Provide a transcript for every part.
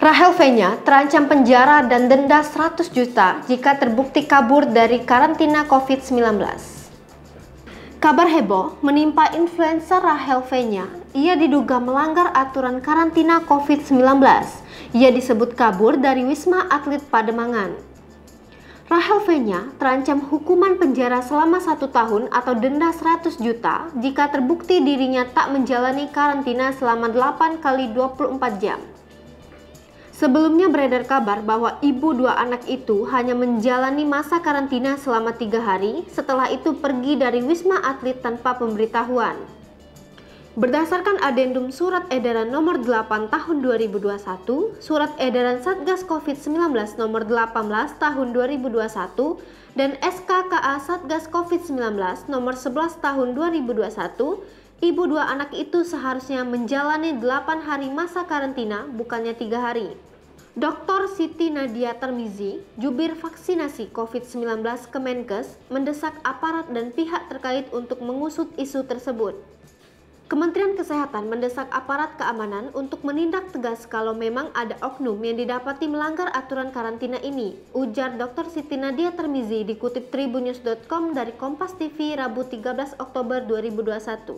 Rachel V-nya terancam penjara dan denda 100 juta jika terbukti kabur dari karantina COVID-19. Kabar heboh menimpa influencer Rachel V-nya. Ia diduga melanggar aturan karantina COVID-19. Ia disebut kabur dari Wisma Atlet Pademangan. Rachel V-nya terancam hukuman penjara selama 1 tahun atau denda 100 juta jika terbukti dirinya tak menjalani karantina selama 8 kali 24 jam. Sebelumnya beredar kabar bahwa ibu 2 anak itu hanya menjalani masa karantina selama 3 hari, setelah itu pergi dari Wisma Atlet tanpa pemberitahuan. Berdasarkan adendum Surat Edaran Nomor 8 Tahun 2021, Surat Edaran Satgas COVID-19 Nomor 18 Tahun 2021, dan SKKA Satgas COVID-19 Nomor 11 Tahun 2021, ibu 2 anak itu seharusnya menjalani 8 hari masa karantina, bukannya 3 hari. Dr. Siti Nadia Tarmizi, jubir vaksinasi COVID-19 Kemenkes, mendesak aparat dan pihak terkait untuk mengusut isu tersebut. Kementerian Kesehatan mendesak aparat keamanan untuk menindak tegas kalau memang ada oknum yang didapati melanggar aturan karantina ini, ujar Dr. Siti Nadia Tarmizi dikutip tribunnews.com dari Kompas TV Rabu 13 Oktober 2021.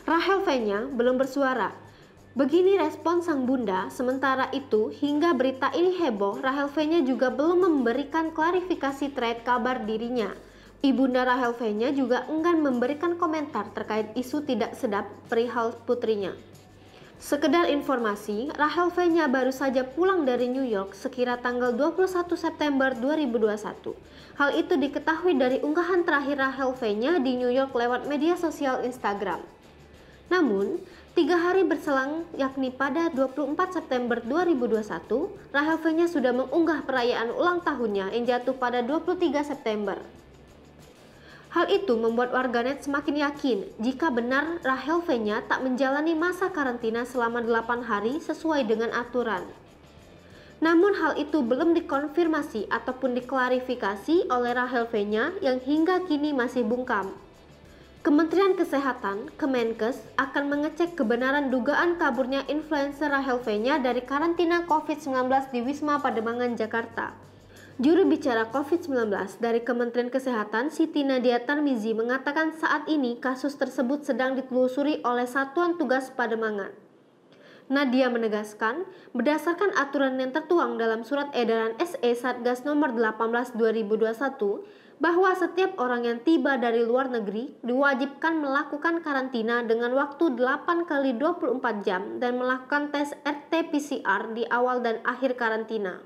Rachel V-nya belum bersuara. Begini respon sang bunda. Sementara itu, hingga berita ini heboh, Rachel V-nya juga belum memberikan klarifikasi terkait kabar dirinya. Ibunda Rachel V-nya juga enggan memberikan komentar terkait isu tidak sedap perihal putrinya. Sekedar informasi, Rachel V-nya baru saja pulang dari New York sekira tanggal 21 September 2021. Hal itu diketahui dari unggahan terakhir Rachel V-nya di New York lewat media sosial Instagram. Namun, 3 hari berselang, yakni pada 24 September 2021, Rachel V-nya sudah mengunggah perayaan ulang tahunnya yang jatuh pada 23 September. Hal itu membuat warganet semakin yakin jika benar Rachel V-nya tak menjalani masa karantina selama 8 hari sesuai dengan aturan. Namun hal itu belum dikonfirmasi ataupun diklarifikasi oleh Rachel V-nya yang hingga kini masih bungkam. Kementerian Kesehatan, Kemenkes, akan mengecek kebenaran dugaan kaburnya influencer Rachel V-nya dari karantina COVID-19 di Wisma Pademangan, Jakarta. Juru bicara COVID-19 dari Kementerian Kesehatan, Siti Nadia Tarmizi, mengatakan saat ini kasus tersebut sedang ditelusuri oleh Satuan Tugas Pademangan. Nadia menegaskan, berdasarkan aturan yang tertuang dalam Surat Edaran SE Satgas Nomor 18 2021, bahwa setiap orang yang tiba dari luar negeri diwajibkan melakukan karantina dengan waktu 8 kali 24 jam dan melakukan tes RT-PCR di awal dan akhir karantina.